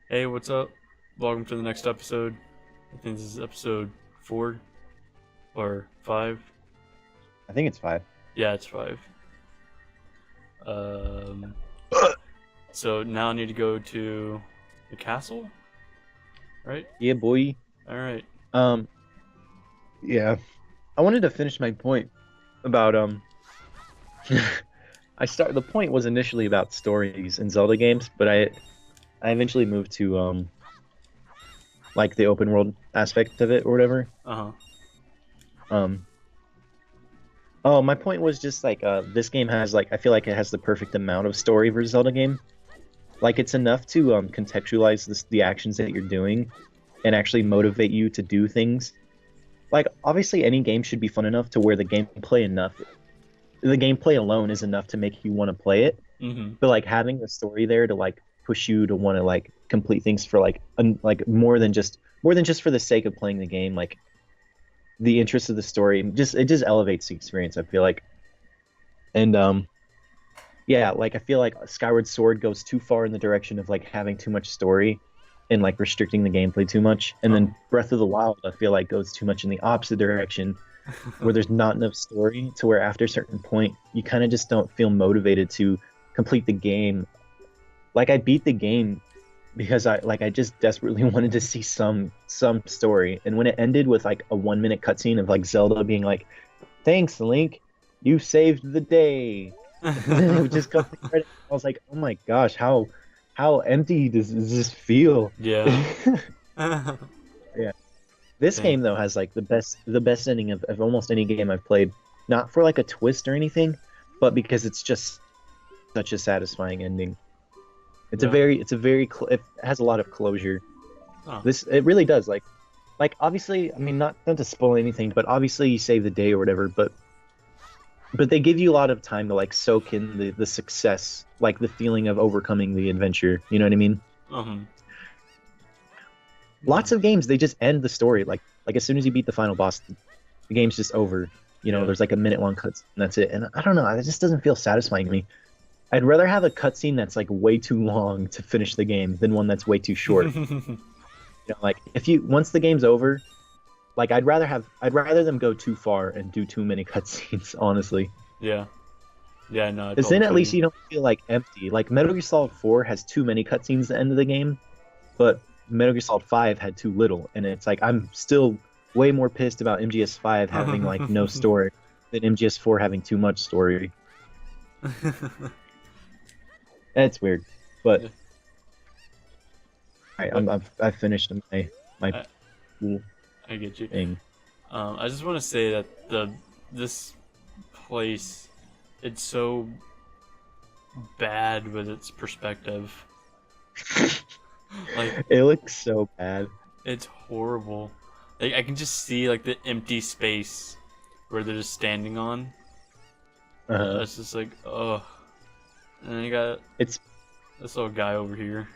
Hey, what's up? Welcome to the next episode. I think this is episode 4 or 5. I think it's 5. Yeah, it's 5. Um, so now I need to go to the castle, right? Yeah, boy. All right. Um, yeah. I wanted to finish my point about the point was initially about stories in Zelda games, but I eventually moved to like the open world aspect of it or whatever. Uh huh. Um oh, my point was just like this game has like I feel like it has the perfect amount of story for a Zelda game. Like it's enough to contextualize the actions that you're doing and actually motivate you to do things. Like obviously any game should be fun enough to where the gameplay alone is enough to make you want to play it, Mm-hmm. but like having the story there to like push you to want to like complete things for like more than just for the sake of playing the game, like the interest of the story just elevates the experience, I feel like. And yeah, like I feel like Skyward Sword goes too far in the direction of like having too much story and like restricting the gameplay too much, and Uh then Breath of the Wild I feel like goes too much in the opposite direction huh. where there's not enough story to where after a certain point you kind of just don't feel motivated to complete the game. Like I beat the game because I just desperately wanted to see some story. And when it ended with like a 1 minute cutscene of like Zelda being like, "Thanks, Link, you saved the day," and then it would just cut the credit. I was like, "Oh my gosh, how empty does this feel?" Yeah. Yeah. This Dang. game though has like the best ending of almost any game I've played. Not for like a twist or anything, but because it's just such a satisfying ending. Yeah. It has a lot of closure. Oh. This it really does. Like obviously, I mean not to spoil anything, but obviously you save the day or whatever, but they give you a lot of time to like soak in the success, like the feeling of overcoming the adventure. You know what I mean? Um. Yeah. Lots of games they just end the story like as soon as you beat the final boss, the game's just over. Yeah. There's like a minute long cutscene and that's it. And I don't know, it just doesn't feel satisfying to me. I'd rather have a cutscene that's like way too long to finish the game than one that's way too short. Like if you once the game's over, like I'd rather them go too far and do too many cutscenes, honestly. Yeah. Yeah. No, I Because totally then at feel least you. you don't feel like empty. Like Metal Gear Solid 4 has too many cutscenes at the end of the game, but Metal Gear Solid 5 had too little, and it's like I'm still way more pissed about MGS5 having like no story than MGS4 having too much story. It's weird, but Yeah. all right, But I've finished my I, cool I get you. thing. I just want to say that this place, it's so bad with its perspective. Like It looks so bad. it's horrible. Like I can just see like the empty space where they're just standing on. Uh, It's just like ugh. And then you got it's this little guy over here.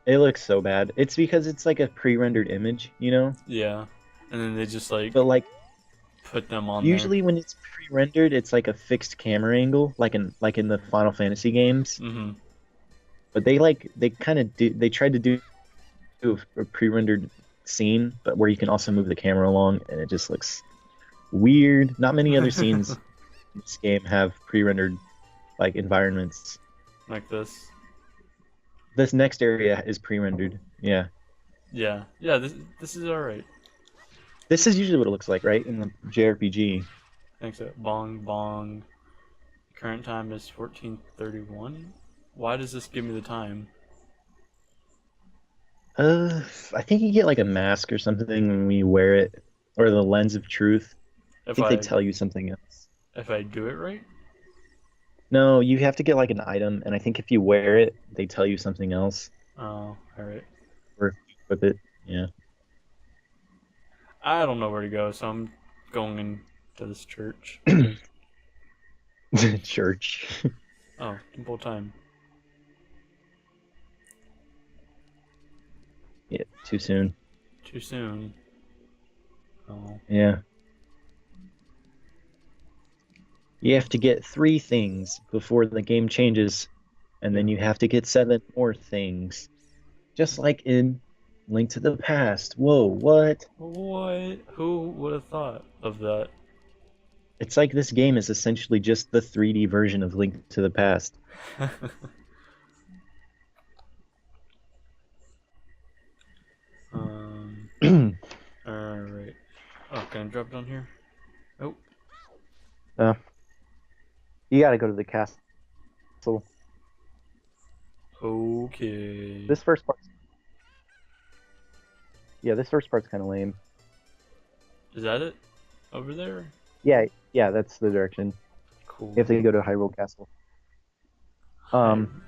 it looks so bad. It's because it's like a pre-rendered image, you know? Yeah. And then they just like But like put them on there. usually when it's pre-rendered, it's like a fixed camera angle, like in the Final Fantasy games. Mm-hmm. But they kind of tried to do a pre-rendered scene, but where you can also move the camera along, and it just looks weird. Not many other scenes in this game have pre-rendered like environments. Like this. This next area is pre-rendered. Yeah. Yeah. Yeah, this is alright. This is usually what it looks like, right? In the JRPG. Thanks. Bong bong. Current time is 14:31. Why does this give me the time? I think you get like a mask or something when you wear it, or the lens of truth. I If think they I tell you something else. if I do it right? No, you have to get like an item, and I think if you wear it, they tell you something else. Oh, alright. Or if you equip it. Yeah. I don't know where to go, so I'm going into this church. Church. Oh, full time. Yeah, too soon. Too soon. Oh. Yeah. You have to get 3 things before the game changes, and Yeah. then you have to get 7 more things. just like in Link to the Past. Whoa, what? What? Who would have thought of that? It's like this game is essentially just the 3D version of Link to the Past. um. All right. Oh, can I drop down here? Oh. uh, you gotta go to the castle. Okay. This first part, yeah, this first part's kind of lame. Is that it? Over there? Yeah, yeah, that's the direction. Cool. You have to go to Hyrule Castle. Hi. Um,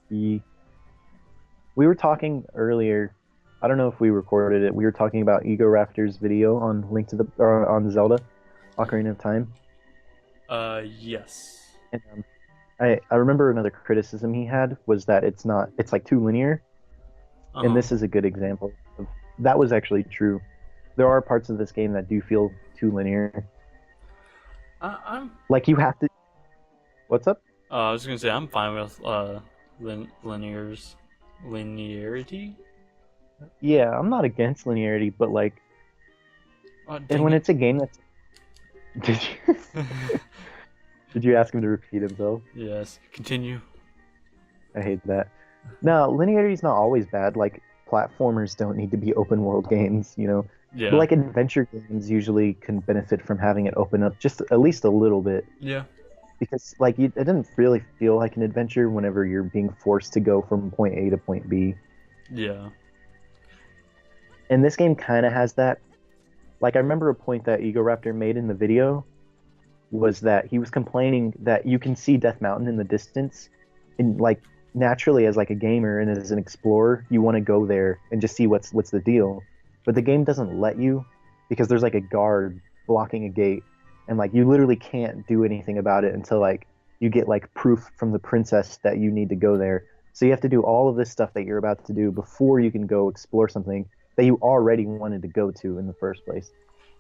the we were talking earlier. I don't know if we recorded it. We were talking about Ego Raptor's video on Link to the or on Zelda Ocarina of Time, Yes. and I remember another criticism he had was that it's like too linear, Uh and huh. this is a good example of that was actually true. There are parts of this game that do feel too linear. I'm. Like you have to. What's up? I was gonna say I'm fine with linearity. Yeah, I'm not against linearity, but like, Oh and dang when it. it's a game that's did you, did you ask him to repeat himself? Yes. Continue. I hate that. No, linearity is not always bad. Like platformers don't need to be open world games, you know. But Yeah. like adventure games usually can benefit from having it open up just at least a little bit Yeah. because it didn't really feel like an adventure whenever you're being forced to go from point A to point B. Yeah. And this game kind of has that. Like I remember a point that Ego Raptor made in the video was that he was complaining that you can see Death Mountain in the distance, and like naturally as like a gamer and as an explorer, you want to go there and just see what's the deal. But the game doesn't let you because there's like a guard blocking a gate, and like you literally can't do anything about it until like you get like proof from the princess that you need to go there. So you have to do all of this stuff that you're about to do before you can go explore something that you already wanted to go to in the first place.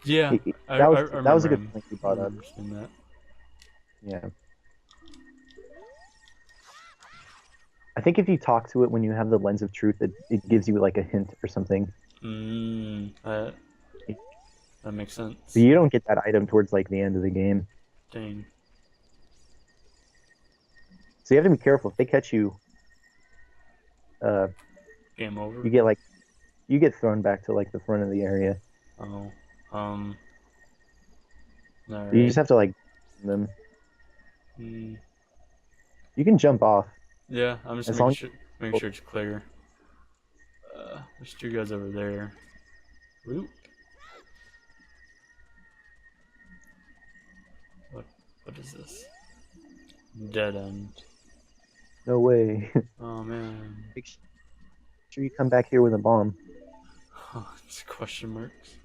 Yeah. That I was that was a remember good him. point you I brought up. remember seeing that. Yeah. I think if you talk to it when you have the lens of truth, it gives you like a hint or something. That makes But sense. you don't get that item towards like the end of the game. Dang. So you have to be careful. If they catch you, uh, Game over. you get like you get thrown back to like the front of the area. Oh. Um. All You right. just have to like them. Mm, You can jump off yeah. I'm just as long making as sure it's clear. There's two guys over there. Whoop. What? What is this? Dead end. no way. Oh man. Make sure you come back here with a bomb. It's question marks.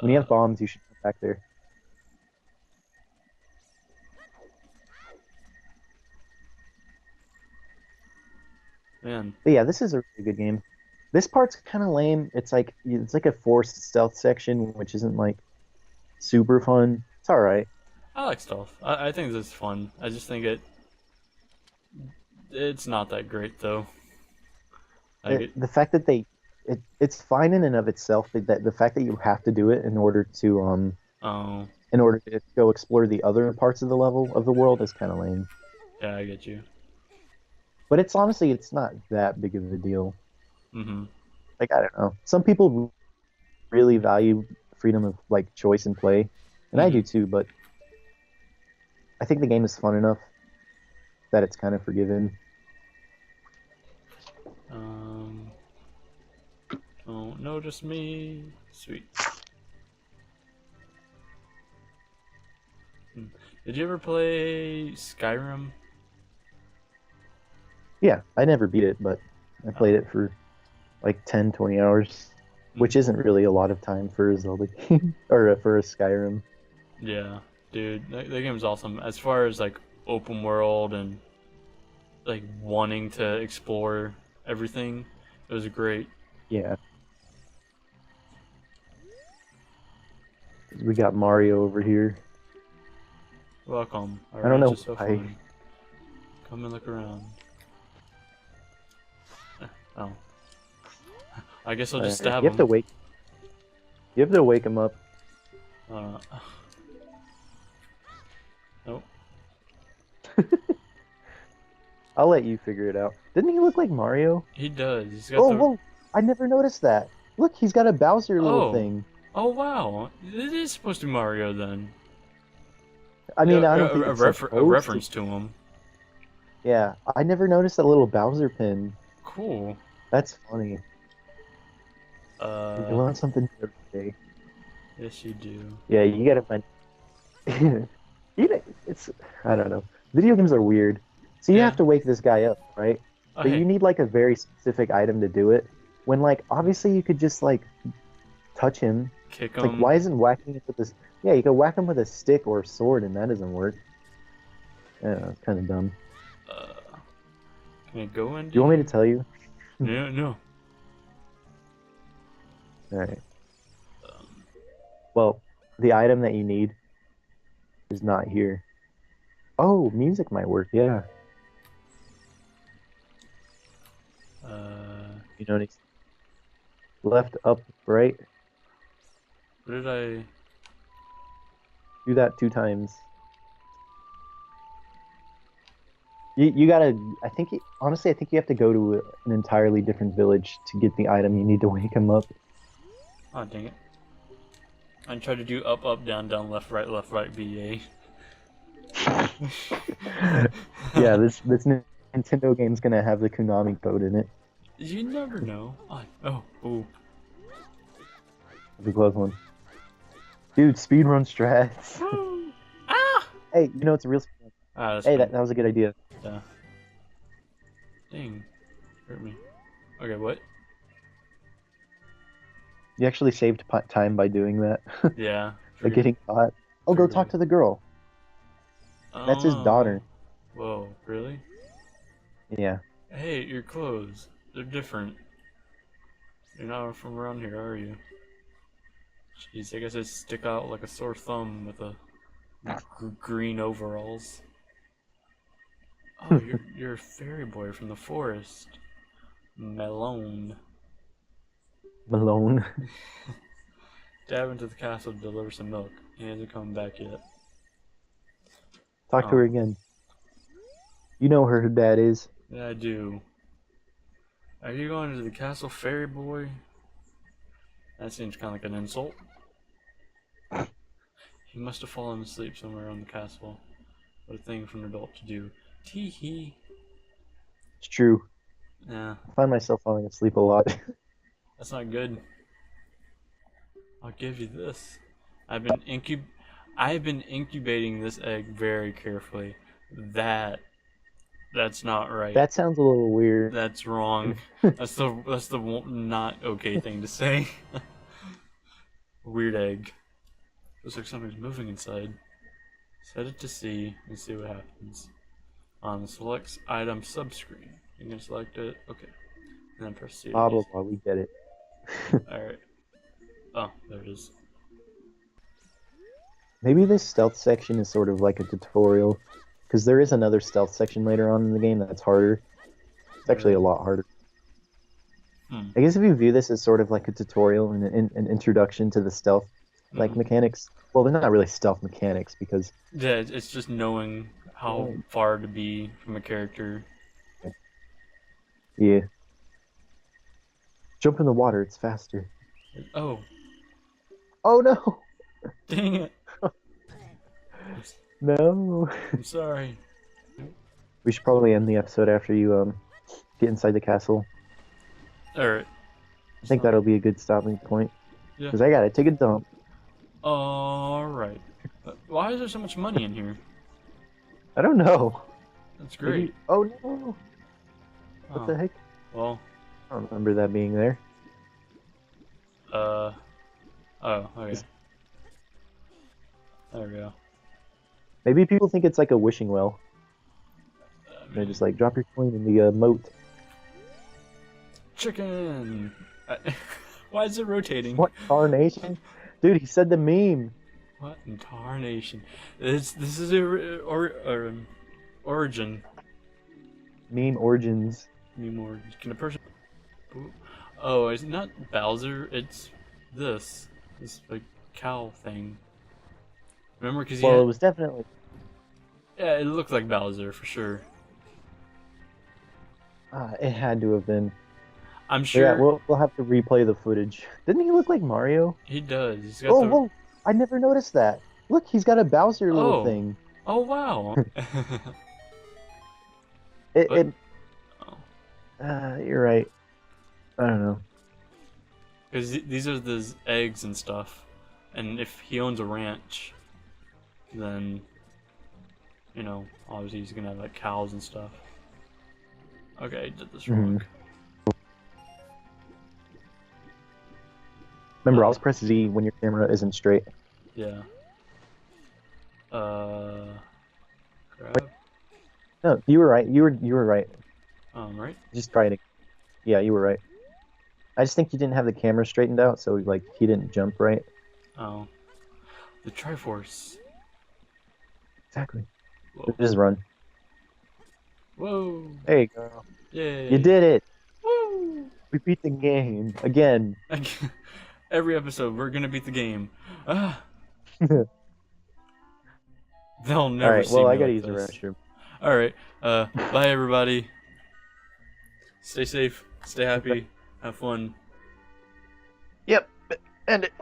When you have Uh, bombs, you should come back there. man. But yeah, this is a really good game. This part's kind of lame. It's like a forced stealth section, which isn't like super fun. It's all right. I like stealth. I think this is fun. I just think it's not that great though. Like it. The fact that it's fine in and of itself, but that the fact that you have to do it Oh. in order to go explore the other parts of the level of the world is kind of lame. Yeah, I get you. But it's honestly it's not that big of a deal. Mm-hmm. Like I don't know. Some people really value freedom of like choice and play, and I Mm-hmm. do too, but I think the game is fun enough that it's kind of forgiven. Um. Don't notice me. Sweet. Hmm. Did you ever play Skyrim? Yeah, I never beat it, but I played Oh. it for like 10, 20 hours, Mm. which isn't really a lot of time for a Zelda game or for a Skyrim. Yeah, dude, that game's awesome. As far as like open world and like wanting to explore everything, it was great. Yeah, we got Mario over here. Welcome. I don't Alright, know just so why. fun. Come and look around. Oh. I guess I'll just Alright, stab you have to him. wake. You have to wake him up. Uh, nope. I'll let you figure it out. Didn't he look like Mario? He does. He's got Oh, the. whoa! I never noticed that. Look, he's got a Bowser little Oh. thing. Oh wow. It is supposed to be Mario then. I Yeah, mean, I don't think it's a supposed to. reference to him. Yeah, I never noticed that little Bowser pin. Cool. That's funny. You Uh, learn something new every day. yes you do. Yeah, you gotta find. It's I don't know. Video games are weird. So you Yeah. have to wake this guy up, right? Oh But you hey, need like a very specific item to do it. When like obviously you could just like touch him. kick It's like him. why isn't whacking it with this? Yeah, you could whack him with a stick or a sword, and that doesn't work. Yeah, it's kind of dumb. Uh, can I go into You want me to here? tell you? No, no. All right. Um, Well, the item that you need is not here. Oh, music might work. Yeah. uh, You know, it's left, up, right. what did I? Do that 2 times. You gotta. Honestly, I think you have to go to an entirely different village to get the item. You need to wake him up. Oh dang it! I tried to do up, up, down, down, left, right, B, Yeah, A. this Nintendo game's gonna have the Konami code in it. You never know. Oh, ooh. The close one. Dude, speedrun strats. Ah! Hey, you know it's a real. Ah, that's Hey, fine. that was a good idea. Yeah. Dang. Hurt me. Okay, what? You actually saved time by doing that. Yeah. By getting caught. Oh, go True talk that. to the girl. That's his Oh. daughter. Whoa, really? Yeah. Hey, your clothes. They're different. You're not from around here, are you? Jeez, I guess I stick out like a sore thumb with a green overalls. Oh, you're a fairy boy from the forest. Melone. Malone. Dab into the castle to deliver some milk. He hasn't come back yet. Talk to Oh, her again. You know who her dad is. yeah, I do. Are you going to the castle, fairy boy? That seems kind of like an insult. He must have fallen asleep somewhere on the castle. What a thing for an adult to do. Tee hee. It's true. Yeah, I find myself falling asleep a lot. that's not good. I'll give you this. I've been incubating this egg very carefully. That's not right. That sounds a little weird. That's wrong. That's the not okay thing to say. Weird egg. Looks like something's moving inside. Set it to C and see what happens. On the select item subscreen, you can select it. Okay, and then press C. Blah blah blah. We get it. All right. Oh, there it is. Maybe this stealth section is sort of like a tutorial, because there is another stealth section later on in the game that's harder. It's actually a lot harder. Hmm. I guess if you view this as sort of like a tutorial and an introduction to the stealth like mechanics, well, they're not really stealth mechanics because Yeah, it's just knowing how far to be from a character. yeah, jump in the water, it's faster. Oh, Oh no, dang it! no. I'm sorry. We should probably end the episode after you get inside the castle. All right. I think that'll be a good stopping point Yeah. because I gotta take a dump. All right. Why is there so much money in here? I don't know. That's Maybe. great. Oh no! What Oh, the heck? well. I don't remember that being there. Oh, okay. There we go. Maybe people think it's like a wishing well. They're just like, drop your coin in the moat. Chicken. Why is it rotating? What tarnation? Dude, he said the meme. What in tarnation? This is a origin. Meme origins. Meme origin. Can a person? Ooh. Oh, it's not Bowser. It's this like cow thing. Remember, because he Well, had it was definitely. yeah, it looked like Bowser for sure. It had to have been. I'm But yeah, sure we'll have to replay the footage. Didn't he look like Mario? he does. He's got Oh, the whoa! I never noticed that. Look, he's got a Bowser little oh thing. oh wow. It, But it oh, You're right. I don't know. because these are the eggs and stuff, and if he owns a ranch, then obviously he's gonna have like cows and stuff. Okay, I did this Hmm. wrong. Remember, always press Z when your camera isn't straight. Yeah. Grab. No, you were right. You were right. Right. Just try it. Yeah, you were right. I just think you didn't have the camera straightened out, so like he didn't jump right. Oh, the Triforce. Exactly. Whoa. Just run. Whoa. There you go. You Yay. did it. Woo. We beat the game again. Every episode, we're gonna beat the game. Ah, All they'll never right. see Well, I me gotta like use the this. restroom. All right. Bye everybody. Stay safe. Stay happy. Have fun. Yep. End it.